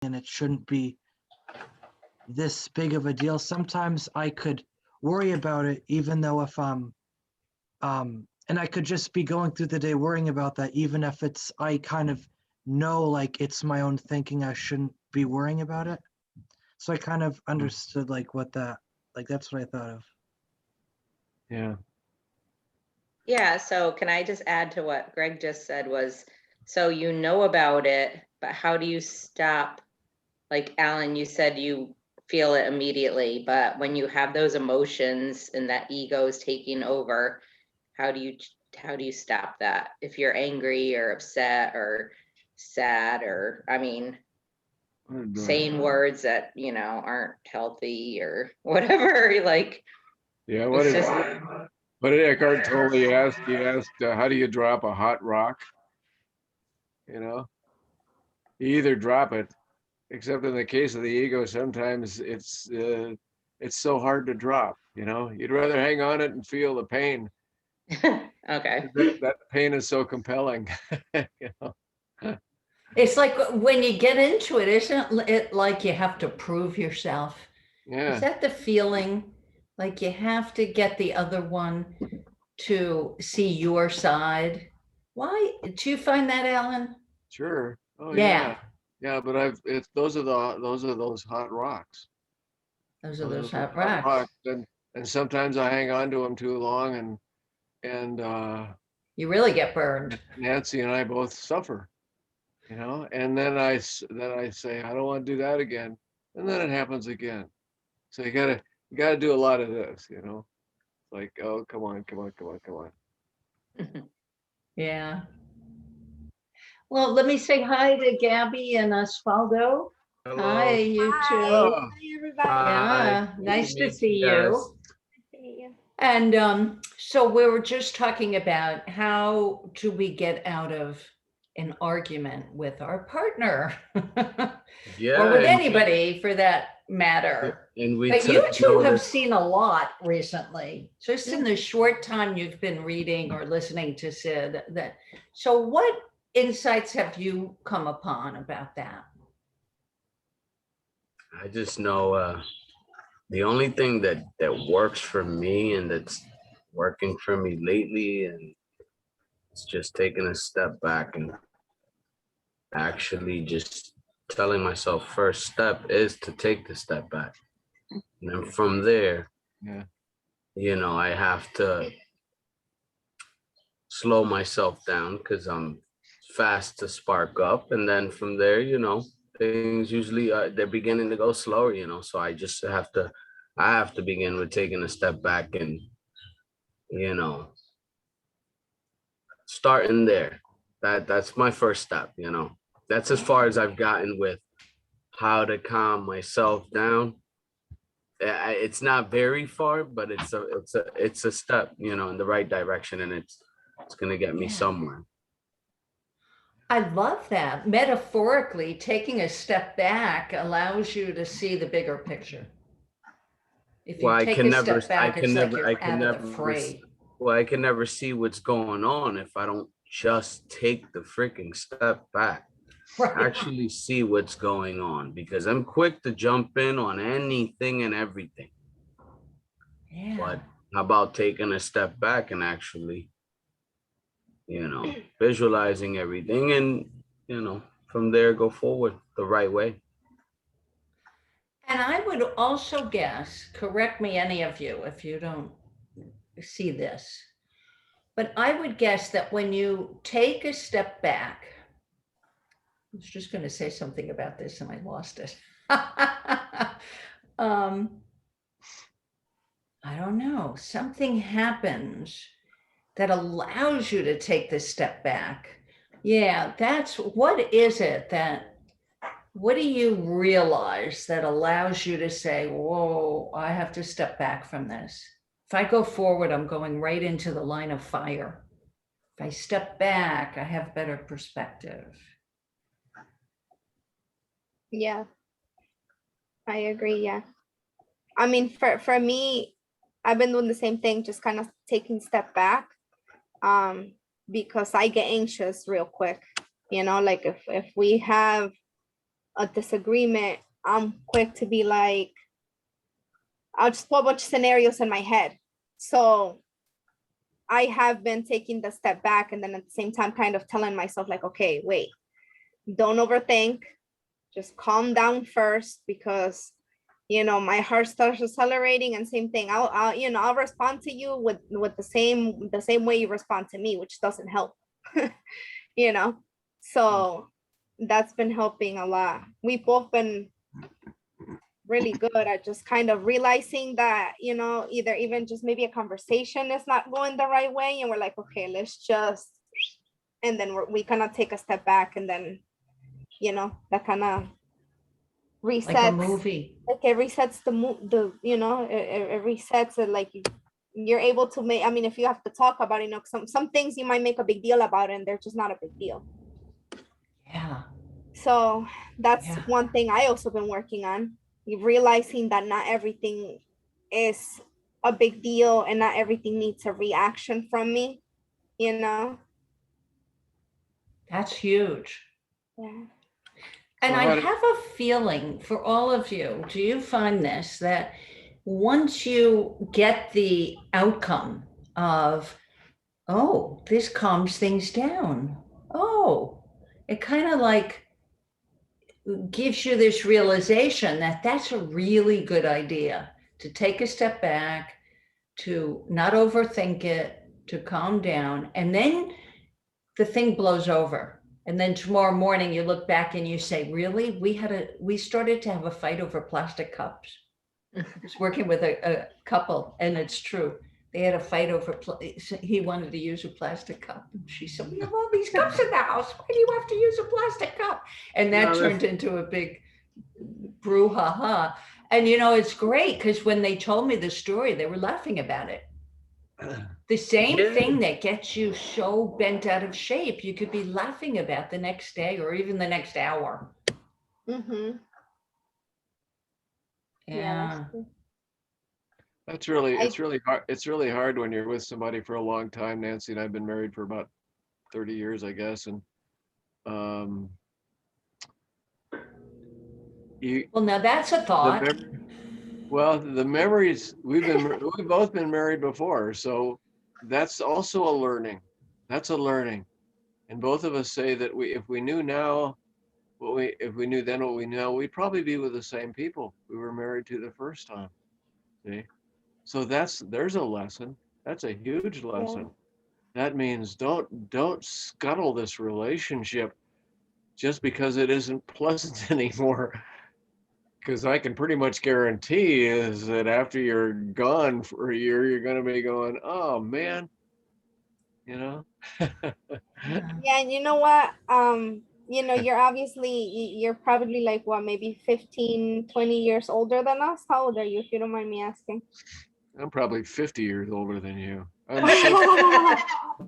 and it shouldn't be this big of a deal. Sometimes I could worry about it, even though if and I could just be going through the day worrying about that, even if I kind of know like it's my own thinking, I shouldn't be worrying about it. So I kind of understood like that's what I thought of. Yeah. Yeah, so can I just add to what Greg just said was, so you know about it, but how do you stop? Like Alan, you said you feel it immediately, but when you have those emotions and that ego is taking over, how do you stop that? If you're angry or upset or sad, or I mean, saying words that, you know, aren't healthy or whatever, like, Yeah, what did Eckhart Tolle asked? He asked, how do you drop a hot rock? You know, you either drop it, except in the case of the ego, sometimes it's so hard to drop. You know, you'd rather hang on it and feel the pain. Okay. That pain is so compelling. You know? It's like when you get into it, isn't it like you have to prove yourself? Yeah. Is that the feeling? Like you have to get the other one to see your side? Why? Do you find that, Alan? Sure. Oh Yeah. Yeah, but those are those hot rocks. Those are those hot rocks. And sometimes I hang on to them too long, and You really get burned. Nancy and I both suffer, you know. And then I say I don't want to do that again, and then it happens again. So you gotta do a lot of this, you know. Like, oh, come on. Yeah. Well, let me say hi to Gabby and Osvaldo. Hello. Hi, you two. Oh, Hi, everybody. Yeah, nice to see you. you. And so we were just talking about how do we get out of an argument with our partner Yeah. or with anybody for that matter. And we But you took two have notice. seen a lot recently, just in the short time you've been reading or listening to Sid. So what insights have you come upon about that? I just know the only thing that works for me and that's working for me lately, and it's just taking a step back and actually just telling myself first step is to take the step back. And then from there, yeah. you know, I have to slow myself down because I'm fast to spark up. And then from there, you know, things usually they're beginning to go slower, you know. So I just have to begin with taking a step back and, you know, starting there. That's my first step, you know. That's as far as I've gotten with how to calm myself down. It's not very far, but it's a step, you know, in the right direction, and it's gonna get me somewhere. I love that. Metaphorically, taking a step back allows you to see the bigger picture. If you take a step back, it's like you're out of the fray. Well, I can never see what's going on if I don't just take the freaking step back. Right. Actually see what's going on, because I'm quick to jump in on anything and everything. Yeah. But how about taking a step back and actually, you know, visualizing everything and, you know, from there go forward the right way. And I would also guess, correct me any of you if you don't see this, but I would guess that when you take a step back, I was just going to say something about this and I lost it. I don't know, something happens that allows you to take this step back. Yeah, what is it what do you realize that allows you to say, whoa, I have to step back from this? If I go forward, I'm going right into the line of fire. If I step back, I have better perspective. Yeah, I agree. Yeah. I mean, for me, I've been doing the same thing, just kind of taking a step back, because I get anxious real quick. You know, like if we have a disagreement, I'm quick to be like, I'll just put a bunch of scenarios in my head. So I have been taking the step back, and then at the same time kind of telling myself like, okay, wait, don't overthink, just calm down first, because my heart starts accelerating, and same thing, I'll respond to you with the same way you respond to me, which doesn't help. So that's been helping a lot. We've both been really good at just kind of realizing that, either even just maybe a conversation is not going the right way, and we're like, okay, let's just, and then we kind of take a step back, and then that kind of resets, Like a movie. like it resets it resets it, like you're able to make, I mean, if you have to talk about it, some things you might make a big deal about, and they're just not a big deal. Yeah. So that's Yeah. one thing I also been working on, realizing that not everything is a big deal, and not everything needs a reaction from me, That's huge. Yeah. And So I how do- have a feeling for all of you, do you find this, that once you get the outcome of, oh, this calms things down. Oh, it kind of like gives you this realization that that's a really good idea, to take a step back, to not overthink it, to calm down, and then the thing blows over. And then tomorrow morning you look back and you say, really, we started to have a fight over plastic cups. I was working with a couple, and it's true. They had a fight over, he wanted to use a plastic cup. And she said, we have all these cups in the house. Why do you have to use a plastic cup? And that turned into a big brouhaha. And it's great, because when they told me the story, they were laughing about it. The same Yeah. thing that gets you so bent out of shape, you could be laughing about the next day or even the next hour. Mm-hmm. Yeah. That's true. That's really, it's really hard. It's really hard when you're with somebody for a long time. Nancy and I've been married for about 30 years, I guess. And Well, now that's a thought. the memories, we've both been married before. So that's also a learning. That's a learning. And both of us say that if we knew now, if we knew then what we know, we'd probably be with the same people we were married to the first time. See? So there's a lesson. That's a huge lesson. That means don't scuttle this relationship just because it isn't pleasant anymore. Because I can pretty much guarantee is that after you're gone for a year, you're going to be going, oh man, Yeah. Yeah, and you know what? You're obviously, you're probably like what, maybe 15, 20 years older than us. How old are you, if you don't mind me asking? I'm probably 50 years older than you. I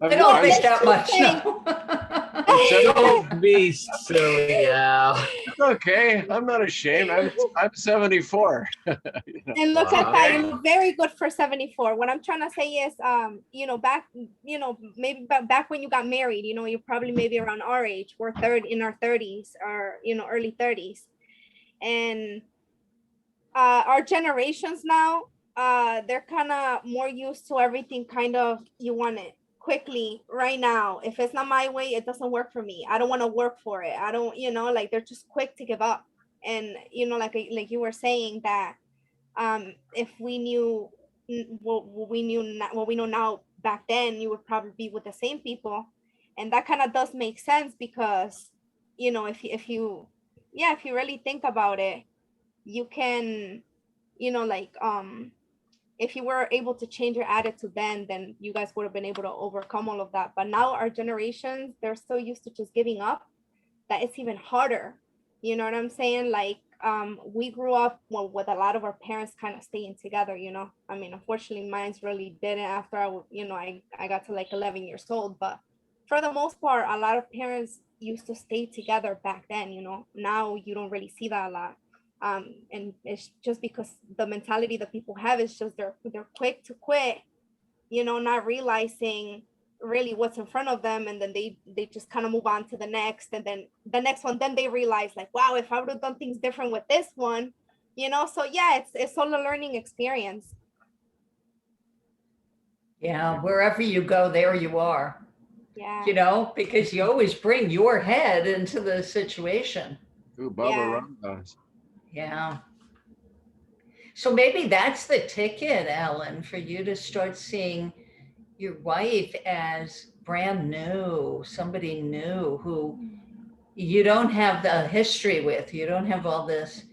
don't think that much. No. Don't be silly, Al. It's okay. I'm not ashamed. I'm 74. And look at that, you look very good for 74. What I'm trying to say is, back, maybe back when you got married, you're probably maybe around our age. We're in our 30s, or early 30s, and our generations now, they're kind of more used to everything kind of, you want it quickly right now. If it's not my way, it doesn't work for me. I don't want to work for it. I don't, like they're just quick to give up. And like you were saying that, if we knew what we know now back then, you would probably be with the same people. And that kind of does make sense, because if you really think about it, you can, if you were able to change your attitude then you guys would have been able to overcome all of that. But now our generations, they're so used to just giving up that it's even harder. You know what I'm saying? Like, we grew up with a lot of our parents kind of staying together, I mean, unfortunately mine's really didn't after I got to like 11 years old, but for the most part, a lot of parents used to stay together back then. Now you don't really see that a lot. And it's just because the mentality that people have is just they're quick to quit, not realizing really what's in front of them, and then they just kind of move on to the next, and then the next one, then they realize like, wow, if I would have done things different with this one, you know. So yeah, it's all a learning experience. Yeah, wherever you go, there you are, Yeah. you know, because you always bring your head into the situation. Ooh, Bubba Yeah. Ramdas. Yeah. So maybe that's the ticket, Ellen, for you to start seeing your wife as brand new, somebody new who you don't have the history with. You don't have all this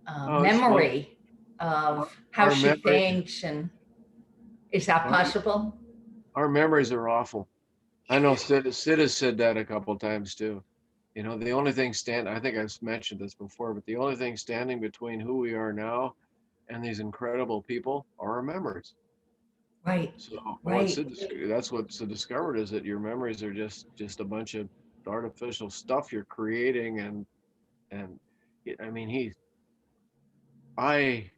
Oh, it's fun. memory of how Our she memory- thinks. And is that Our- possible? Our memories are awful. I know Sid has said that a couple times too. You know, the only thing I think I've mentioned this before, but the only thing standing between who we are now and these incredible people are our memories. Right. So Right. that's what Sid discovered, is that your memories are just a bunch of artificial stuff you're creating. And I mean, I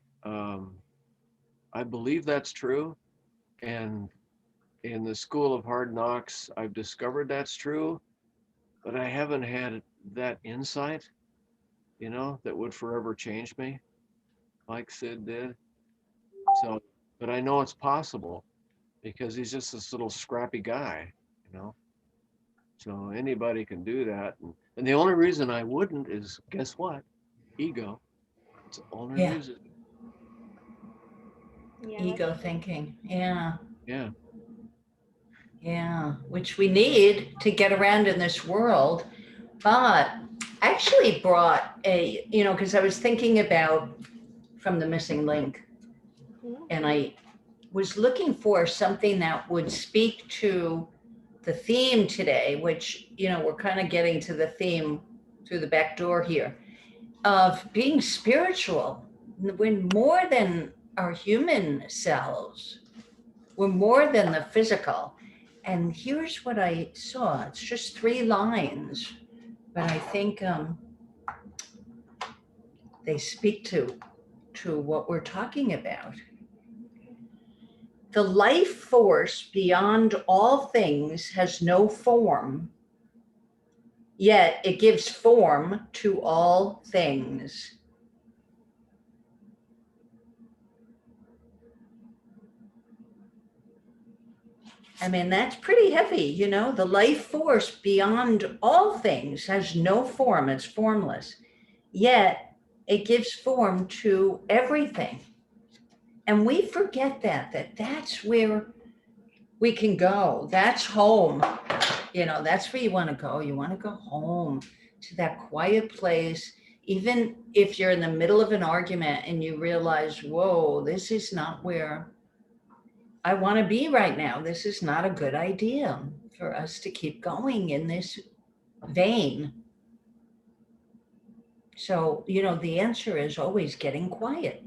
believe that's true. And in the school of hard knocks, I've discovered that's true, but I haven't had that insight, you know, that would forever change me like Sid did. So, but I know it's possible because he's just this little scrappy guy, you know. So anybody can do that. And the only reason I wouldn't is, guess what? Ego. It's the only Yeah. reason. Yeah, Ego thinking. Yeah. Yeah. Yeah. Which we need to get around in this world. But I actually brought a, you know, because I was thinking about from the missing link, and I was looking for something that would speak to the theme today, which, you know, we're kind of getting to the theme through the back door here of being spiritual. We're more than our human selves. We're more than the physical. And here's what I saw. It's just 3 lines, but I think they speak to what we're talking about. The life force beyond all things has no form, yet it gives form to all things. I mean, that's pretty heavy, you know. The life force beyond all things has no form, it's formless, yet it gives form to everything. And we forget that's where we can go. That's home. You know, that's where you want to go. You want to go home to that quiet place. Even if you're in the middle of an argument and you realize, whoa, this is not where I want to be right now. This is not a good idea for us to keep going in this vein. So, you know, the answer is always getting quiet,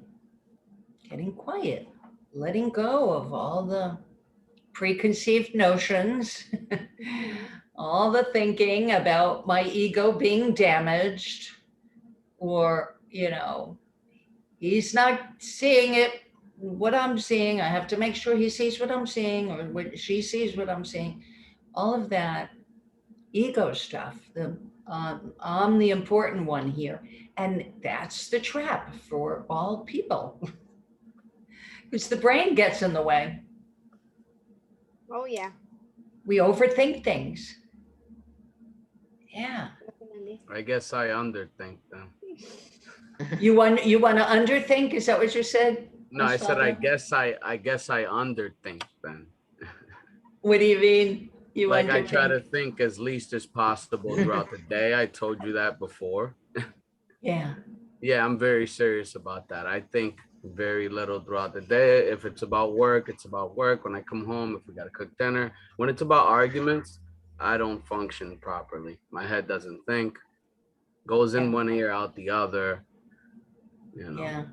letting go of all the preconceived notions, all the thinking about my ego being damaged, or, you know, he's not seeing it, what I'm seeing. I have to make sure he sees what I'm seeing, or what she sees what I'm seeing. All of that ego stuff. I'm the important one here. And that's the trap for all people. Because the brain gets in the way. Oh yeah, We overthink things. Yeah. definitely. I guess I underthink them. You want to underthink? Is that what you said? No, I said I Gonzalo? guess I underthink them. What do you mean? You Like I try to underthink? think as least as possible throughout the day. I told you that before. Yeah. Yeah, I'm very serious about that. I think very little throughout the day. If it's about work, it's about work. When I come home, if we gotta cook dinner. When it's about arguments, I don't function properly. My head doesn't think. Goes in Yeah. one ear, out the other. You know. Yeah.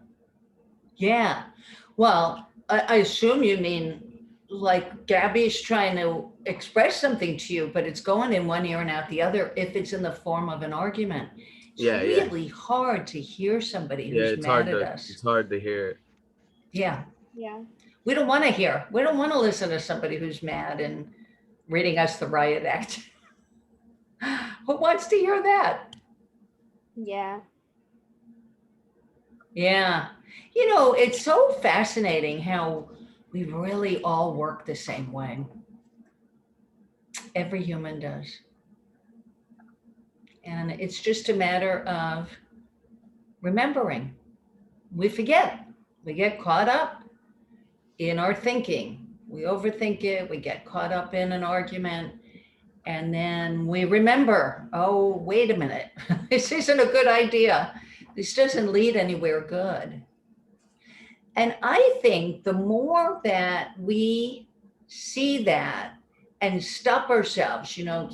Yeah. Well, I assume you mean like Gabby's trying to express something to you, but it's going in one ear and out the other if it's in the form of an argument. It's Yeah, yeah. really hard to hear somebody Yeah, who's it's mad hard at to us. hear it. Yeah. Yeah. We don't want to hear. We don't want to listen to somebody who's mad and reading us the riot act. Who wants to hear that? Yeah. Yeah. You know, it's so fascinating how we really all work the same way. Every human does. And it's just a matter of remembering. We forget. We get caught up in our thinking. We overthink it. We get caught up in an argument. And then we remember, oh, wait a minute. This isn't a good idea. This doesn't lead anywhere good. And I think the more that we see that and stop ourselves, you know,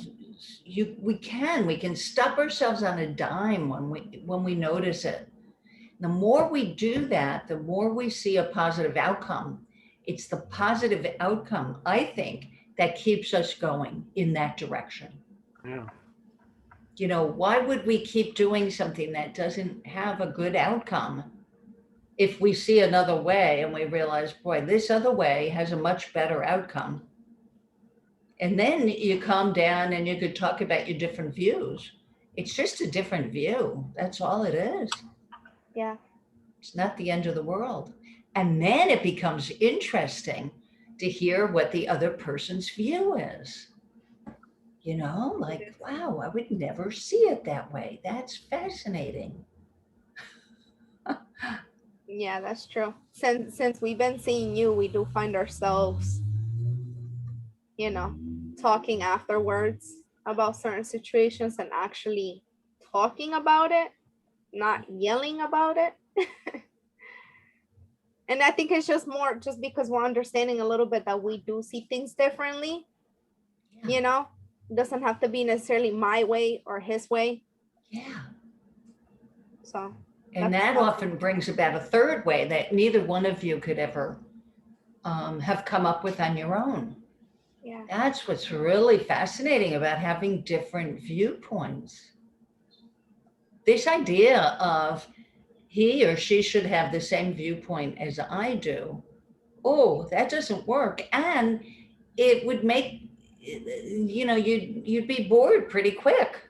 we can stop ourselves on a dime when we notice it. The more we do that, the more we see a positive outcome. It's the positive outcome, I think, that keeps us going in that direction. Yeah. You know, why would we keep doing something that doesn't have a good outcome if we see another way and we realize, boy, this other way has a much better outcome? And then you calm down and you could talk about your different views. It's just a different view. That's all it is. Yeah. It's not the end of the world. And then it becomes interesting to hear what the other person's view is. You know, like, wow, I would never see it that way. That's fascinating. Yeah, that's true. Since we've been seeing you, we do find ourselves, you know, talking afterwards about certain situations and actually talking about it, not yelling about it. And I think it's just more just because we're understanding a little bit that we do see things differently. Yeah. You know, it doesn't have to be necessarily my way or his way. Yeah. So, And that often brings about a third way that neither one of you could ever have come up with on your own. yeah. That's what's really fascinating about having different viewpoints. This idea of he or she should have the same viewpoint as I do. Oh, that doesn't work. And it would make, you know, you'd be bored pretty quick.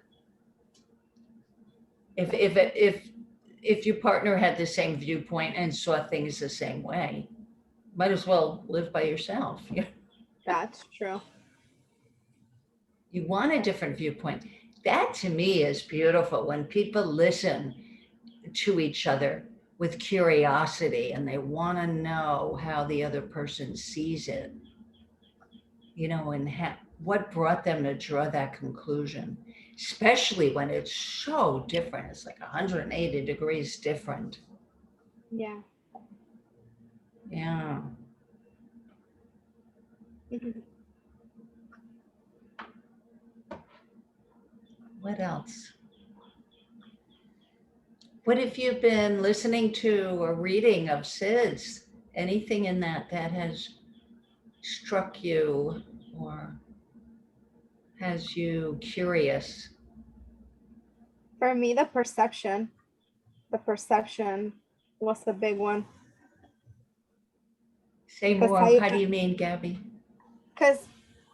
If your partner had the same viewpoint and saw things the same way, might as well live by yourself. That's true. You want a different viewpoint. That to me is beautiful when people listen to each other with curiosity and they want to know how the other person sees it, you know, and what brought them to draw that conclusion, especially when it's so different. It's like 180 degrees different. Yeah. Yeah. What else? What have you been listening to or reading of Sid's? Anything in that has struck you or has you curious? For me, the perception was the big one. Say more. How do you mean, Gabby? Because,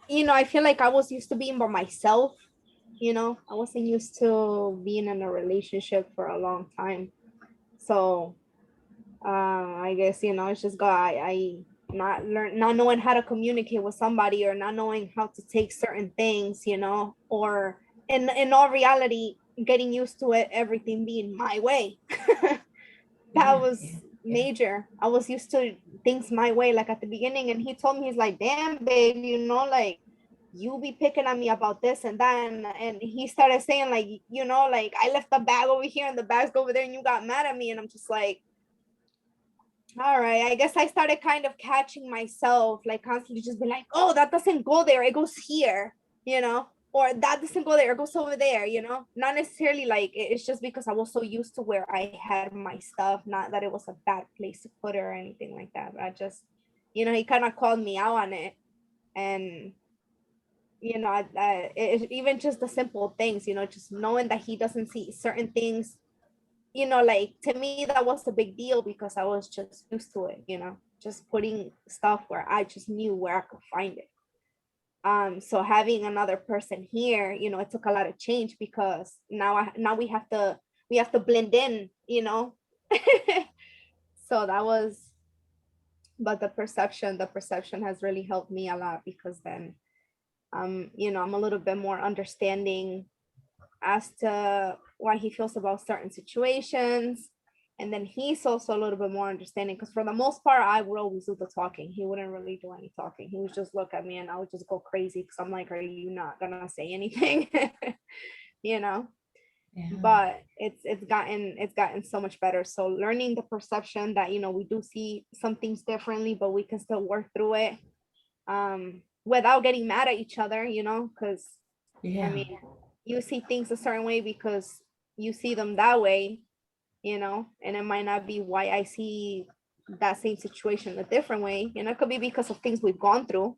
you know, I feel like I was used to being by myself. You know, I wasn't used to being in a relationship for a long time. So I guess, you know, it's just I not knowing how to communicate with somebody or not knowing how to take certain things, you know, or in all reality, getting used to it, everything being my way. That was major. I was used to things my way, like at the beginning, and he told me, he's like, damn, babe, you know, like you be picking on me about this and that, and he started saying, like, you know, like I left the bag over here and the bag's over there and you got mad at me. And I'm just like, all right, I guess I started kind of catching myself, like constantly just be like, oh, that doesn't go there, it goes here, you know, or that doesn't go there, it goes over there, you know, not necessarily like it's just because I was so used to where I had my stuff, not that it was a bad place to put it or anything like that, but I just, you know, he kind of called me out on it. And you know, even just the simple things, you know, just knowing that he doesn't see certain things, you know, like to me that was a big deal because I was just used to it, you know, just putting stuff where I just knew where I could find it. So having another person here, you know, it took a lot of change because now we have to blend in, you know. So that was, but the perception has really helped me a lot because then, you know, I'm a little bit more understanding as to why he feels about certain situations. And then he's also a little bit more understanding because for the most part, I would always do the talking. He wouldn't really do any talking. He would just look at me and I would just go crazy because I'm like, are you not gonna say anything? You know? Yeah. But it's gotten so much better. So learning the perception that, you know, we do see some things differently, but we can still work through it without getting mad at each other, you know, because Yeah. I mean, you see things a certain way because you see them that way, you know, and it might not be why I see that same situation a different way. You know, it could be because of things we've gone through,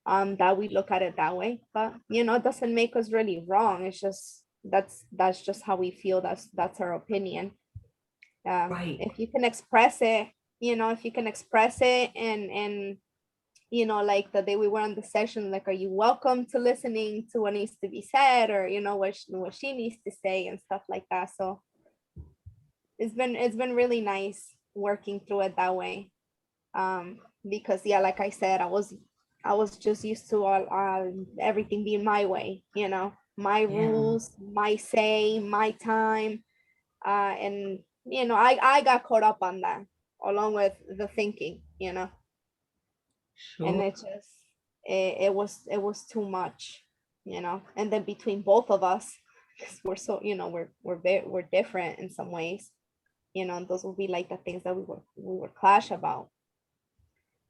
that we look at it that way. But you know, it doesn't make us really wrong. It's just that's just how we feel. That's our opinion. Right. If you can express it, you know, if you can express it and you know, like the day we were on the session, like, are you welcome to listening to what needs to be said, or you know, what she needs to say and stuff like that. So it's been really nice working through it that way. Because yeah, like I said, I was just used to everything being my way, you know, my rules, my say, my time. And you know, I got caught up on that along with the thinking, you know. And Sure. it just it was too much, you know. And then between both of us, because we're so, you know, we're different in some ways, you know, and those would be like the things that we were clash about.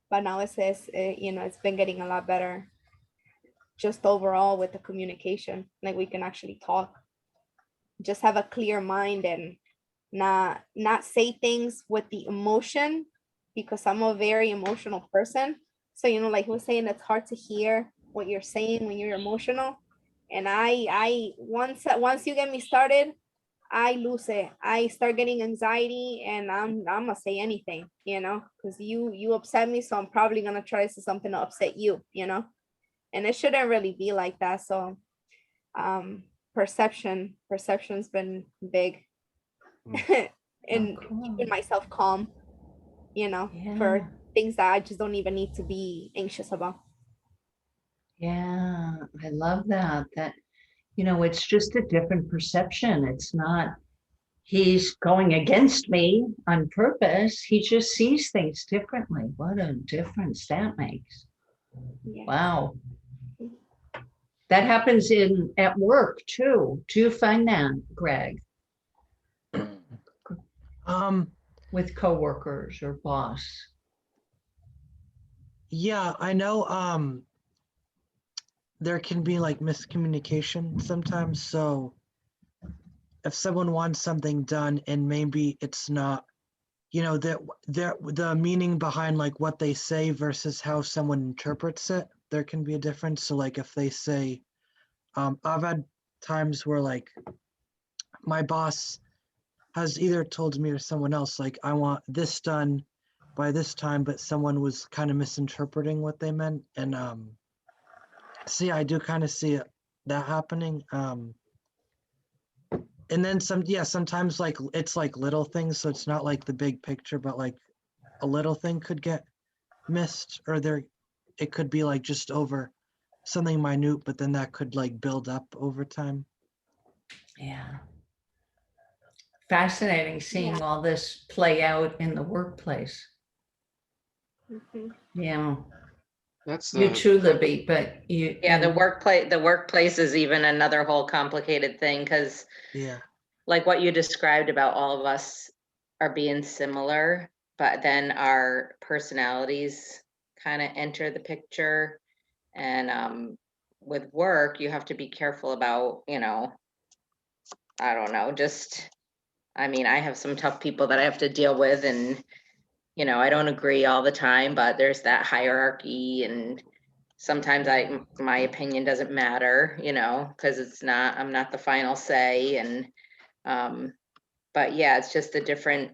But now it says, you know, it's been getting a lot better just overall with the communication. Like we can actually talk, just have a clear mind and not say things with the emotion, because I'm a very emotional person. So, you know, like he was saying, it's hard to hear what you're saying when you're emotional. And I once you get me started, I lose it. I start getting anxiety and I'm gonna say anything, you know, because you upset me. So I'm probably gonna try to say something to upset you, you know, and it shouldn't really be like that. So perception's been big in keeping myself calm, you know, for things that I just don't even need to be anxious about. Yeah, I love that. That, you know, it's just a different perception. It's not he's going against me on purpose. He just sees things differently. What a difference that makes. Yeah. Wow. That happens at work too. Do you find that, Greg? With coworkers or boss? Yeah, I know there can be like miscommunication sometimes. So if someone wants something done and maybe it's not, you know, the meaning behind like what they say versus how someone interprets it, there can be a difference. So like if they say, I've had times where like my boss has either told me or someone else, like, I want this done by this time, but someone was kind of misinterpreting what they meant. And see, I do kind of see that happening. And then sometimes like it's like little things, so it's not like the big picture, but like a little thing could get missed, or it could be like just over something minute, but then that could like build up over time. Yeah. Fascinating seeing all this play out in the workplace. Mhm. Yeah. That's You the, too, Libby, but you. Yeah, the and- workplace is even another whole complicated thing, because Yeah. like what you described about all of us are being similar, but then our personalities kind of enter the picture. And with work, you have to be careful about, you know, I don't know, just, I mean, I have some tough people that I have to deal with, and, you know, I don't agree all the time, but there's that hierarchy, and sometimes my opinion doesn't matter, you know, because I'm not the final say. And but yeah, it's just the different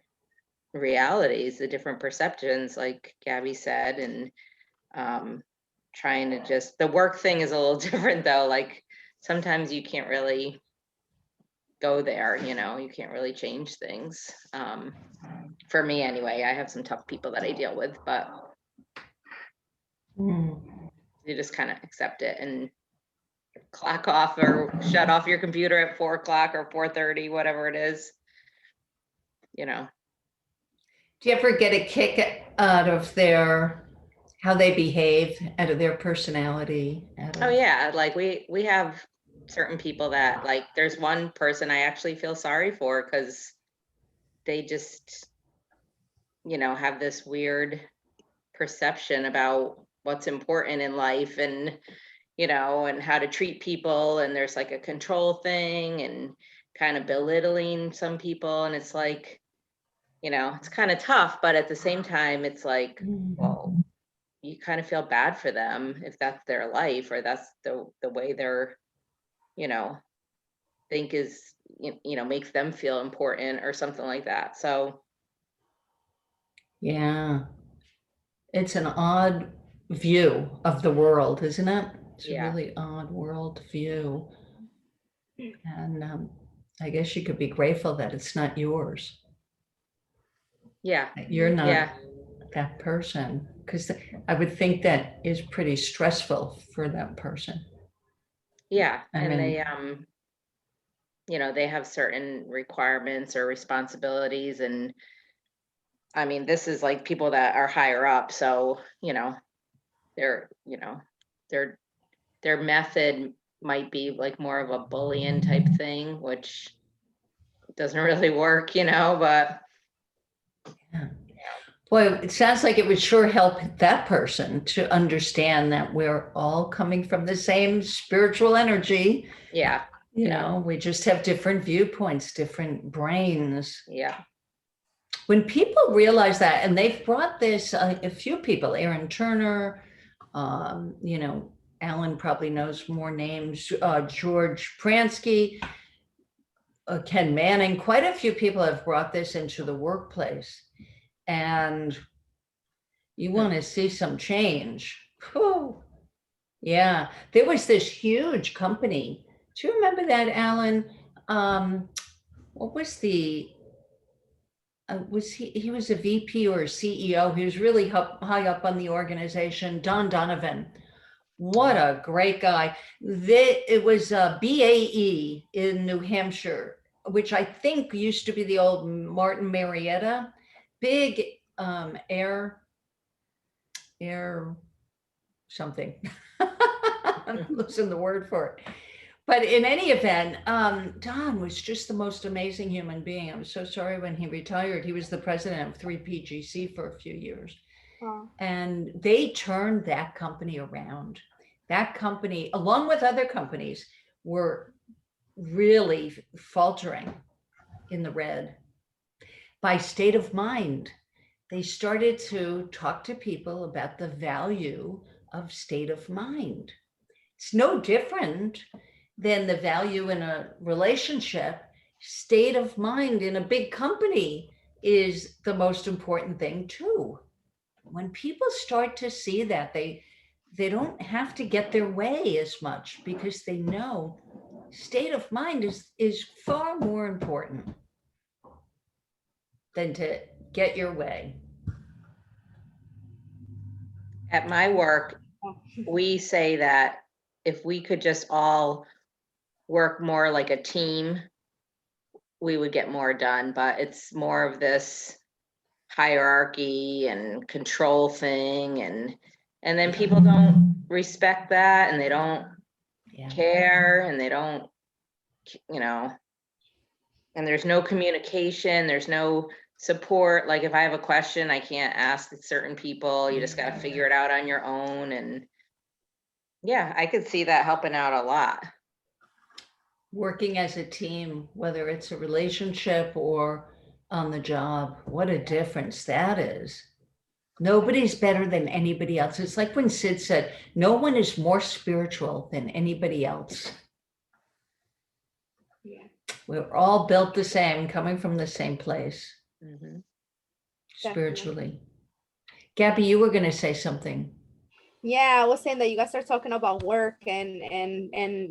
realities, the different perceptions, like Gabby said. And trying to just, the work thing is a little different though. Like sometimes you can't really go there, you know, you can't really change things. For me anyway, I have some tough people that I deal with, but Hmm. you just kind of accept it and clock off or shut off your computer at 4 o'clock or 4:30, whatever it is, you know. Do you ever get a kick out of how they behave, out of their personality? Oh yeah, like we have certain people that, like, there's one person I actually feel sorry for because they just, you know, have this weird perception about what's important in life and, you know, and how to treat people, and there's like a control thing and kind of belittling some people, and it's like, you know, it's kind of tough, but at the same time it's like, well, you kind of feel bad for them if that's their life or that's the way they're, you know, think is, you know, makes them feel important or something like that. So Yeah. It's an odd view of the world, isn't it? It's a yeah, really odd world view. And I guess you could be grateful that it's not yours, yeah, that you're not yeah, that person, because I would think that is pretty stressful for that person. yeah. I And mean, they you know, they have certain requirements or responsibilities, and I mean, this is like people that are higher up, so, you know, they're, you know, their method might be like more of a bullying type thing, which doesn't really work, you know, but boy, it sounds like it would sure help that person to understand that we're all coming from the same spiritual energy. yeah, You yeah. know, we just have different viewpoints, different brains. yeah, When people realize that, and they've brought this, a few people, Aaron Turner, you know, Alan probably knows more names, George Pransky, Ken Manning, quite a few people have brought this into the workplace. And you want to see some change. Whew. Yeah, there was this huge company. Do you remember that, Alan? What was he was a VP or a CEO. He was really high up on the organization. Don Donovan. What a great guy. It was BAE in New Hampshire, which I think used to be the old Martin Marietta. Big air something. I'm losing the word for it. But in any event, Don was just the most amazing human being. I was so sorry when he retired. He was the president of 3PGC for a few years. Oh. And they turned that company around. That company, along with other companies, were really faltering in the red. By state of mind, they started to talk to people about the value of state of mind. It's no different than the value in a relationship. State of mind in a big company is the most important thing too. When people start to see that, they don't have to get their way as much because they know state of mind is far more important than to get your way. At my work, we say that if we could just all work more like a team, we would get more done, but it's more of this hierarchy and control thing, and then people don't respect that, and they don't Yeah. care, and they don't, you know, and there's no communication, there's no support. Like if I have a question, I can't ask certain people, you just got to figure it out on your own. And yeah, I could see that helping out a lot. Working as a team, whether it's a relationship or on the job, what a difference that is. Nobody's better than anybody else. It's like when Sid said, no one is more spiritual than anybody else. Yeah. We're all built the same, coming from the same place, Mm-hmm. spiritually. Gabby, you were going to say something. Yeah, I was saying that you guys are talking about work and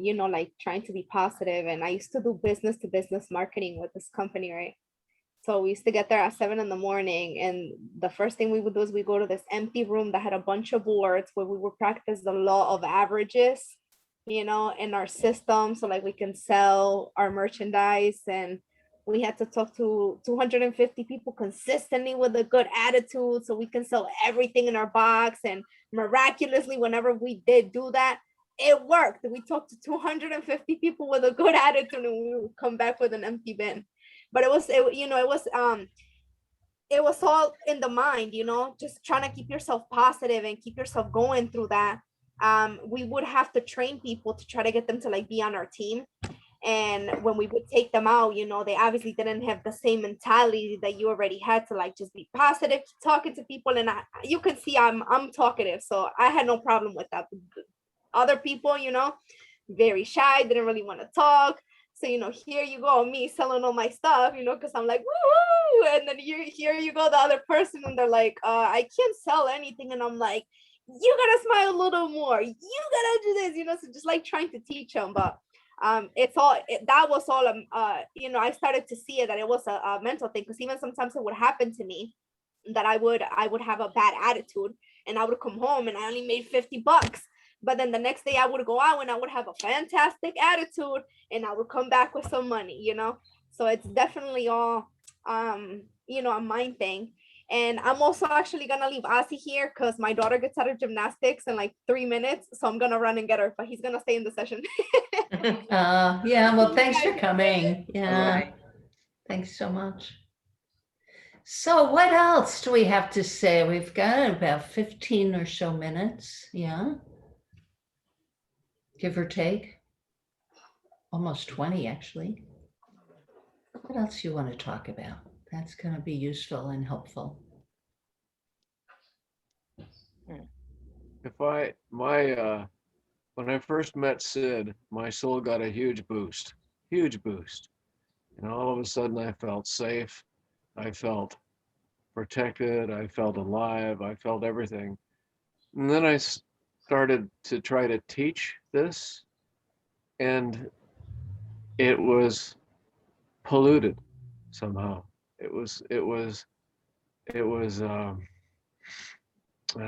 you know, like trying to be positive. And I used to do business to business marketing with this company, right? So we used to get there at 7 in the morning, and the first thing we would do is we go to this empty room that had a bunch of boards where we would practice the law of averages, you know, in our system, so like we can sell our merchandise. And we had to talk to 250 people consistently with a good attitude so we can sell everything in our box. And miraculously, whenever we did do that, it worked. We talked to 250 people with a good attitude, and we would come back with an empty bin. But you know, it was all in the mind, you know, just trying to keep yourself positive and keep yourself going through that. We would have to train people to try to get them to like be on our team. And when we would take them out, you know, they obviously didn't have the same mentality that you already had to like just be positive, keep talking to people. And you can see I'm talkative, so I had no problem with that. Other people, you know, very shy, didn't really want to talk. So, you know, here you go, me selling all my stuff, you know, because I'm like, woo! And then here you go, the other person, and they're like, I can't sell anything. And I'm like, you gotta smile a little more. You gotta do this, you know, so just like trying to teach them. But that was all, you know, I started to see it, that it was a mental thing. Because even sometimes it would happen to me that I would have a bad attitude, and I would come home and I only made $50. But then the next day I would go out and I would have a fantastic attitude, and I would come back with some money, you know? So it's definitely all, you know, a mind thing. And I'm also actually gonna leave Ozzy here because my daughter gets out of gymnastics in like 3 minutes. So I'm gonna run and get her, but he's gonna stay in the session. Yeah, well, thanks for coming. Yeah, Bye. thanks so much. So what else do we have to say? We've got about 15 or so minutes. Yeah. Give or take. Almost 20, actually. What else do you want to talk about? That's going to be useful and helpful. When I first met Sid, my soul got a huge boost. And all of a sudden I felt safe. I felt protected. I felt alive. I felt everything. And then I started to try to teach this, and it was polluted somehow. It was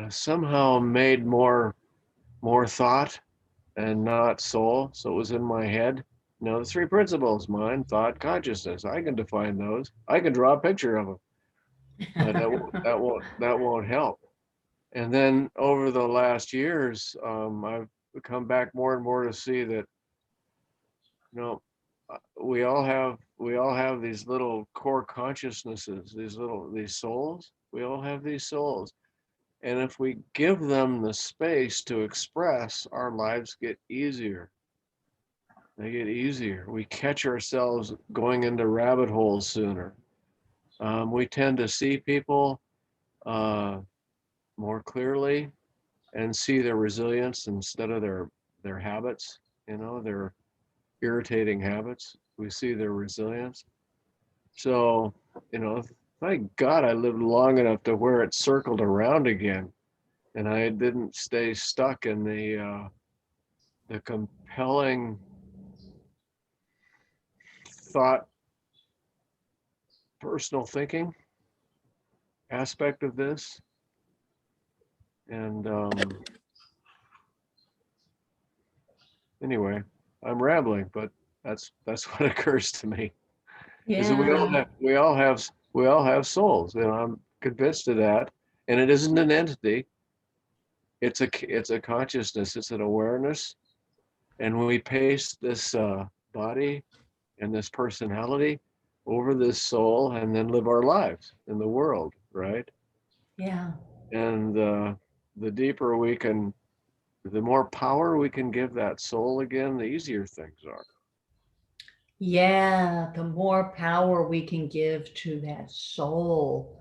somehow made more thought and not soul. So it was in my head. You know, the three principles: mind, thought, consciousness. I can define those. I can draw a picture of them, but that won't help. And then over the last years, I've come back more and more to see that, you know, we all have these little core consciousnesses, these souls. We all have these souls. And if we give them the space to express, our lives get easier. They get easier. We catch ourselves going into rabbit holes sooner. We tend to see people more clearly and see their resilience instead of their habits, you know, their irritating habits. We see their resilience. So, you know, thank God I lived long enough to where it circled around again, and I didn't stay stuck in the compelling thought, personal thinking aspect of this. And anyway, I'm rambling, but that's what occurs to me. Is that we all have souls. You know, I'm convinced of that, and it isn't an entity. It's a consciousness. It's an awareness, and when we paste this body and this personality over this soul, and then live our lives in the world, right? Yeah. And the deeper we can, the more power we can give that soul again, the easier things are. Yeah, the more power we can give to that soul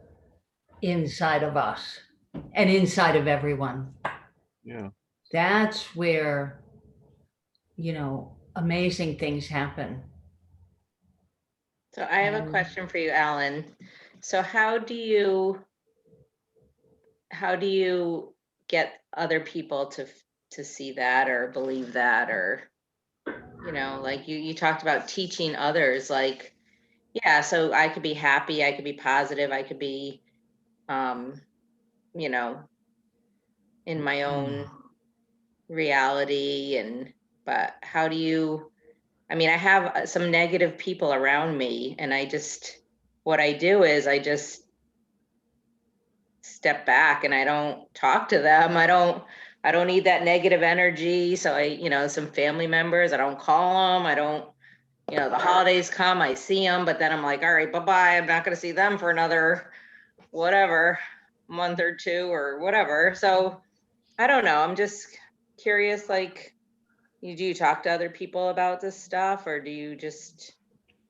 inside of us and inside of everyone. Yeah. That's where, you know, amazing things happen. So I have a question for you, Alan. So how do you get other people to see that or believe that, or, you know, like you talked about teaching others, like, yeah, so I could be happy, I could be positive, I could be, you know, in my own reality, and but how do you, I mean, I have some negative people around me, and what I do is I just step back and I don't talk to them. I don't need that negative energy. So you know, some family members, I don't call them. I don't, you know, the holidays come, I see them, but then I'm like, all right, bye-bye. I'm not going to see them for another, whatever, month or two or whatever. So I don't know. I'm just curious, like, do you talk to other people about this stuff, or do you just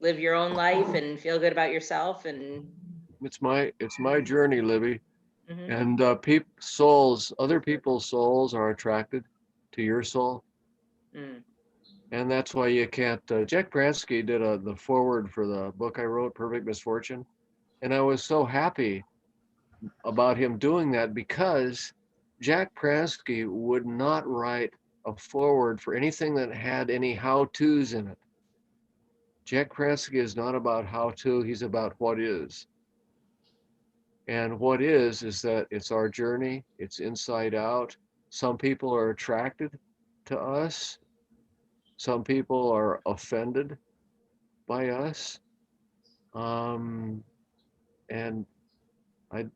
live your own life and feel good about yourself? And It's my journey, Libby. Mhm. And other people's souls are attracted to your soul. Mm. And that's why you can't, Jack Pransky did the foreword for the book I wrote, Perfect Misfortune. And I was so happy about him doing that, because Jack Pransky would not write a foreword for anything that had any how-tos in it. Jack Pransky is not about how-to, he's about what is. And what is that it's our journey, it's inside out. Some people are attracted to us. Some people are offended by us. And I,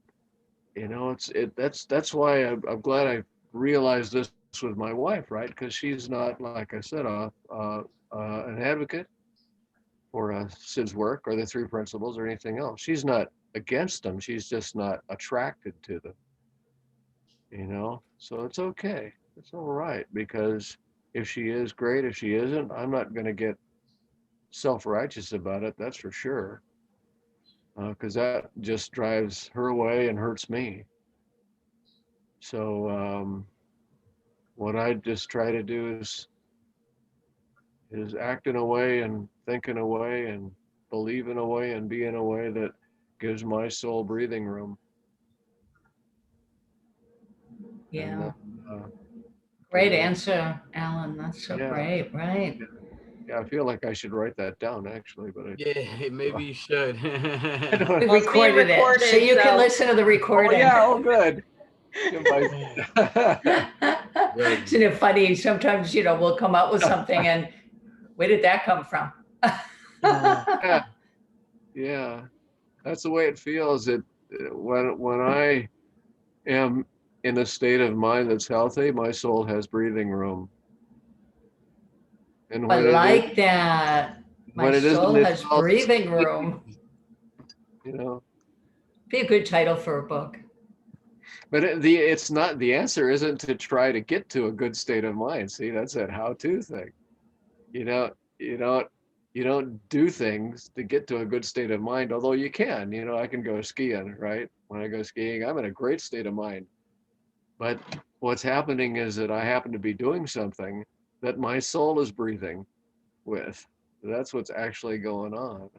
you know, that's why I'm glad I realized this with my wife, right? Because she's not, like I said, an advocate for Sid's work or the three principles or anything else. She's not against them. She's just not attracted to them, you know? So it's okay. It's all right, because if she is, great. If she isn't, I'm not going to get self-righteous about it. That's for sure. Because that just drives her away and hurts me. So what I just try to do is act in a way and think in a way and believe in a way and be in a way that gives my soul breathing room. And, Yeah. uh, Great uh, answer, Alan. That's so yeah, great, right? yeah, I feel like I should write that down actually, but Yeah, maybe you should. I don't. We Well, it's being recorded it, so recorded, you can so- listen to the Oh recording. yeah, oh good. Goodbye. Good. Isn't it funny? Sometimes, you know, we'll come up with something and where did that come from? Yeah, yeah, that's the way it feels. When I am in a state of mind that's healthy, my soul has breathing room. And I when it is, like that. My when it isn't, soul it's has all this, breathing room. you know. Be a good title for a book. But it's not, the answer isn't to try to get to a good state of mind. See, that's that how-to thing. You know, you don't you don't do things to get to a good state of mind, although you can. You know, I can go skiing, right? When I go skiing, I'm in a great state of mind. But what's happening is that I happen to be doing something that my soul is breathing with. That's what's actually going on.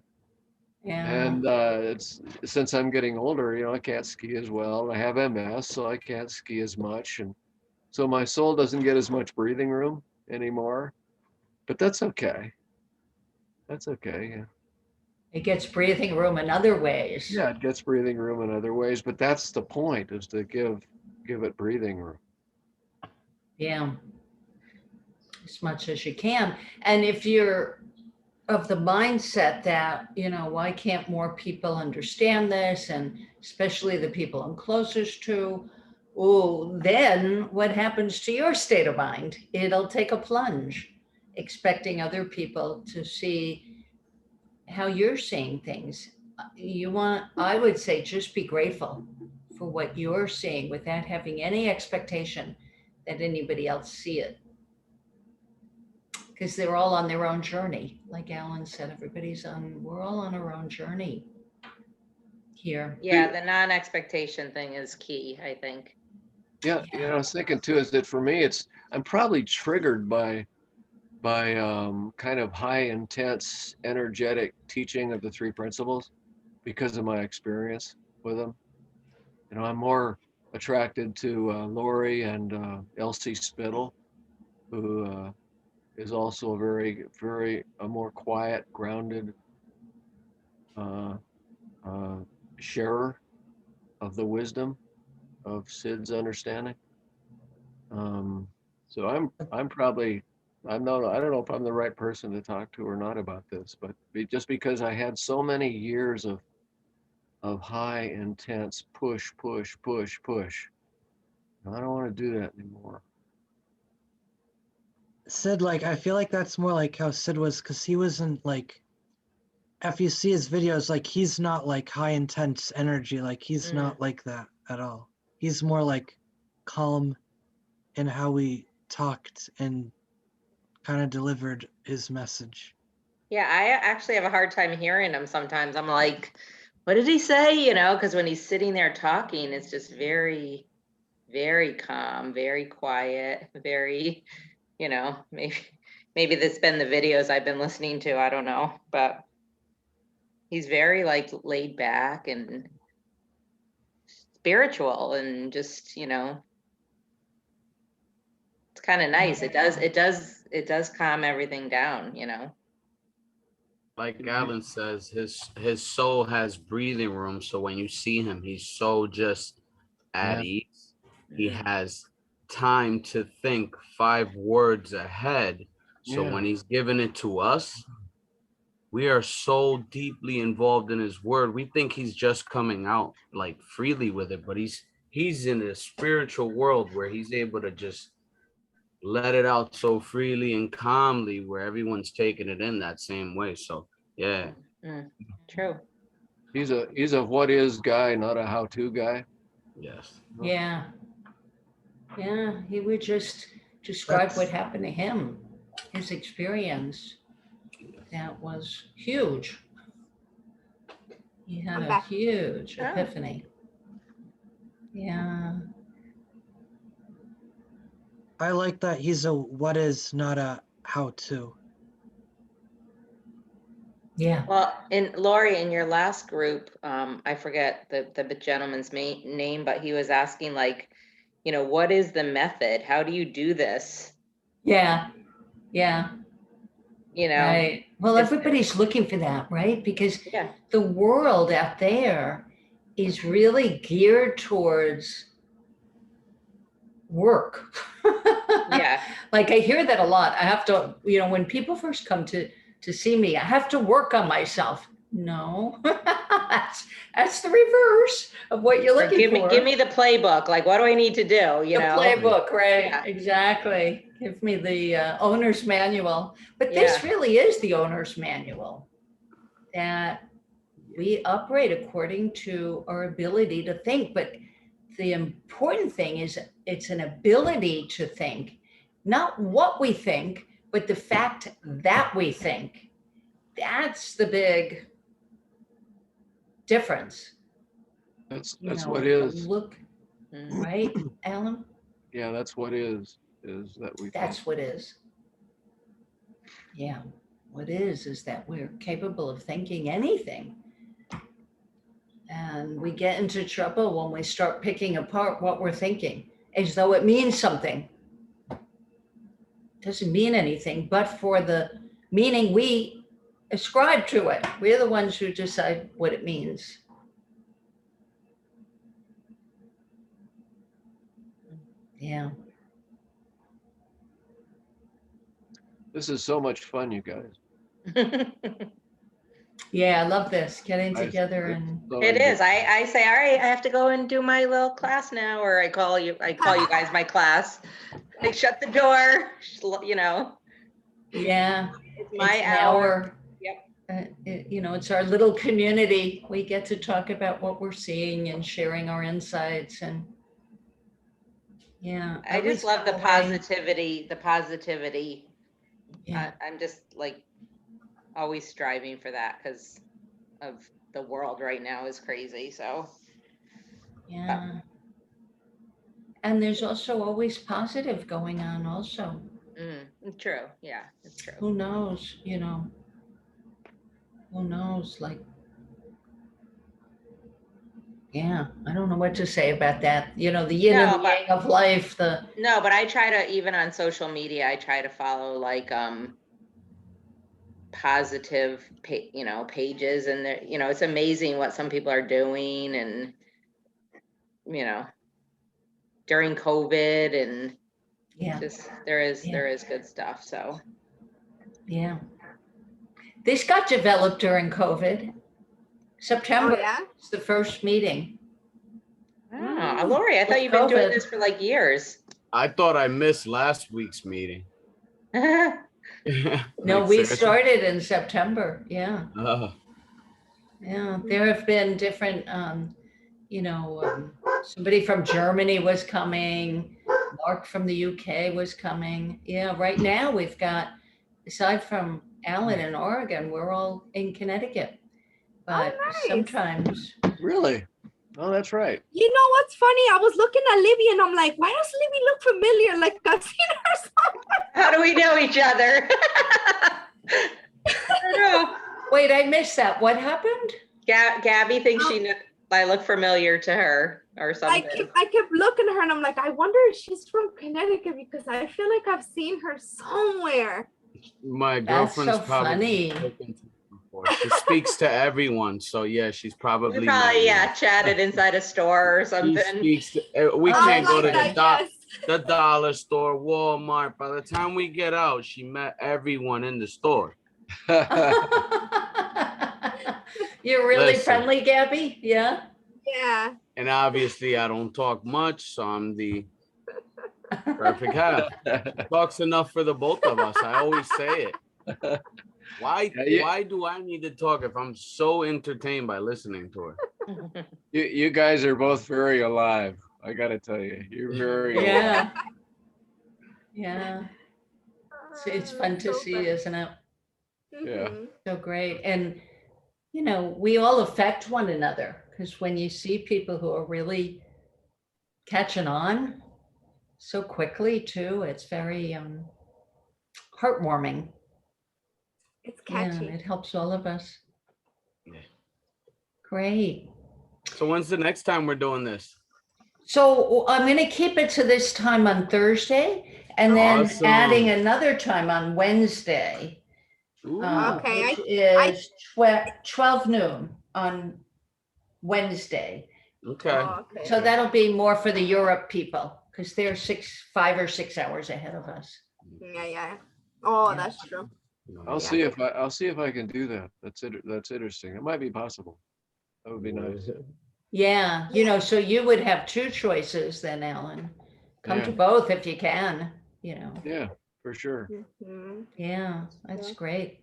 Yeah. And it's, since I'm getting older, you know, I can't ski as well. I have MS, so I can't ski as much, and so my soul doesn't get as much breathing room anymore. But that's okay. That's okay. Yeah. It gets breathing room in other ways. Yeah, it gets breathing room in other ways, but that's the point, is to give it breathing room. Yeah. As much as you can. And if you're of the mindset that, you know, why can't more people understand this? And especially the people I'm closest to, oh, then what happens to your state of mind? It'll take a plunge, expecting other people to see how you're seeing things. I would say, just be grateful for what you're seeing without having any expectation that anybody else see it. Because they're all on their own journey. Like Alan said, we're all on our own journey here. Yeah, the non-expectation thing is key, I think. Yeah, you know, I was thinking too, is that for me, I'm probably triggered by kind of high intense energetic teaching of the three principles because of my experience with them. You know, I'm more attracted to Lori and Elsie Spittle, who is also a very more quiet, grounded sharer of the wisdom of Sid's understanding. So I'm probably, I don't know if I'm the right person to talk to or not about this, but just because I had so many years of high intense push. I don't want to do that anymore. Sid, like, I feel like that's more like how Sid was, because he wasn't like, if you see his videos, like, he's not like high intense energy. Like, he's not like that at all. He's more like calm in how he talked and kind of delivered his message. Yeah, I actually have a hard time hearing him sometimes. I'm like, what did he say? You know, because when he's sitting there talking, it's just very, very calm, very quiet, very, you know, maybe that's been the videos I've been listening to. I don't know, but he's very like laid back and spiritual and just, you know, it's kind of nice. It does calm everything down, you know. Like Alan says, his soul has breathing room. So when you see him, he's so just at ease. He has time to think 5 words ahead. So when he's giving it to us, we are so deeply involved in his word. We think he's just coming out like freely with it, but he's in a spiritual world where he's able to just let it out so freely and calmly, where everyone's taking it in that same way. So yeah. True. He's a what is guy, not a how-to guy. Yes. Yeah. Yeah, he would just describe what happened to him, his experience. That was huge. He had I'm a back. huge epiphany. Yeah. I like that he's a what is, not a how to. Yeah. Well, in Lori, in your last group, I forget the gentleman's name, but he was asking like, you know, what is the method? How do you do this? Yeah. Yeah. You know, Right. Well, everybody's looking for that, right? Because yeah, the world out there is really geared towards work. yeah. Like I hear that a lot. I have to, you know, when people first come to see me, I have to work on myself. No, that's the reverse of what you're Or looking for. give me the playbook. Like, what do I need to do? You The know, playbook, right? Yeah. Exactly. Give me the owner's manual. But Yeah. this really is the owner's manual, that we operate according to our ability to think. But the important thing is it's an ability to think, not what we think, but the fact that we think. That's the big difference. That's You know, what is. look, right, Alan? Yeah, that's what is that we That's think. what is. Yeah, what is that we're capable of thinking anything. And we get into trouble when we start picking apart what we're thinking as though it means something. It doesn't mean anything, but for the meaning we ascribe to it. We're the ones who decide what it means. Yeah. This is so much fun, you guys. Yeah, I love this, getting Guys, together it's and so It is. enjoy- I say, all right, I have to go and do my little class now, or I call you guys my class. Like, shut the door, you know, yeah, it's my it's an hour. Yep. You know, it's our little community. We get to talk about what we're seeing and sharing our insights, and yeah. I just always love the go away- positivity. Yeah. I'm just like always striving for that because of the world right now is crazy. So Yeah. And there's also always positive going on also. true. Yeah, it's true. Who knows, you know, who knows, like, Yeah, I don't know what to say about that. You know, the yin and No, the but- yang of life, the, No, but I try to, even on social media, I try to follow like, positive, pages, and they're, it's amazing what some people are doing, and, during COVID, and yeah, just, there is good stuff, so. yeah. This got developed during COVID. Oh, September yeah? is the first meeting. Oh, Lori, I thought With you've been doing COVID. this for like years. I thought I missed last week's meeting. Oh, No, Like, we seriously? started in September. Yeah, Oh, yeah. There have been different, somebody from Germany was coming. Mark from the UK was coming. Yeah, right now we've got, aside from Alan in Oregon, we're all in Connecticut. But nice. sometimes, Really? Oh, that's right. You know what's funny? I was looking at Libby and I'm like, why does Libby look familiar? Like I've seen her somewhere. how do we know each other? I don't know. wait, I missed that. What happened? Gabby thinks I look familiar to her or I something. kept looking at her and I'm like, I wonder if she's from Connecticut because I feel like I've seen her somewhere. my That's girlfriend's so probably funny. spoken to her before. She speaks to everyone, so yeah, she's probably We met probably, you. chatted inside a store or She something. speaks to, we Oh, can't go to like the dollar store, Walmart. By the time we get out, she met everyone in the store. You're really Listen. friendly, Gabby? Yeah. Yeah. And obviously, I don't talk much, so I'm the perfect half. Talks enough for the both of us. I always say it. Why? Yeah, Why do I need to talk if I'm so entertained by listening to her? You guys are both very alive. I gotta tell you, you're very alive. Yeah. Yeah. It's fun to So see, funny. isn't it? Yeah. Mhm. So great. And, we all affect one another, because when you see people who are really catching on so quickly too, it's very heartwarming. It's Yeah, catchy. it helps all of us. Yeah. Great. So when's the next time we're doing this? So I'm going to keep it to this time on Thursday, and then Awesome. adding another time on Wednesday, Ooh, Okay, which is 12 noon on Wednesday. okay. Oh, okay. So that'll be more for the Europe people, because they're 5 or 6 hours ahead of us. Yeah. Oh, Yeah. that's true. I'll see if I can do that. That's interesting. It might be possible. That would be nice. Yeah, so you would have 2 choices then, Alan. Come to Yeah. both if you can, Yeah, for sure. Mhm. Yeah, that's Yeah. great.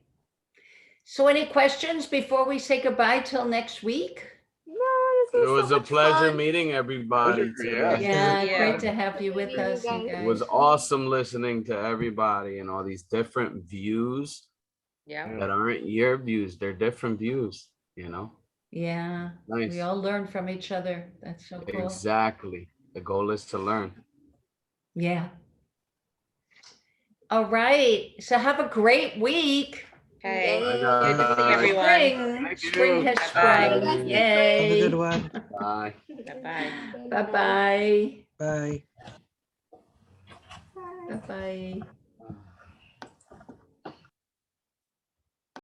So any questions before we say goodbye till next week? No, this It was so a much pleasure fun. meeting everybody. Pleasure, yeah. today. Yeah, Yeah. great to have you with Meeting you us, you guys. It guys. was awesome listening to everybody and all these different views Yeah. that aren't your views. They're different views, Yeah, Nice. we all learn from each other. That's so cool. Exactly. The goal is to learn. Yeah. All right, so have a great week. Okay. Yay. Good to see Bye. everyone. Spring, Thank spring you. has Bye-bye. sprung. Have a Yay. Have a good one. Bye. Bye-bye. Bye-bye. Bye. Bye-bye.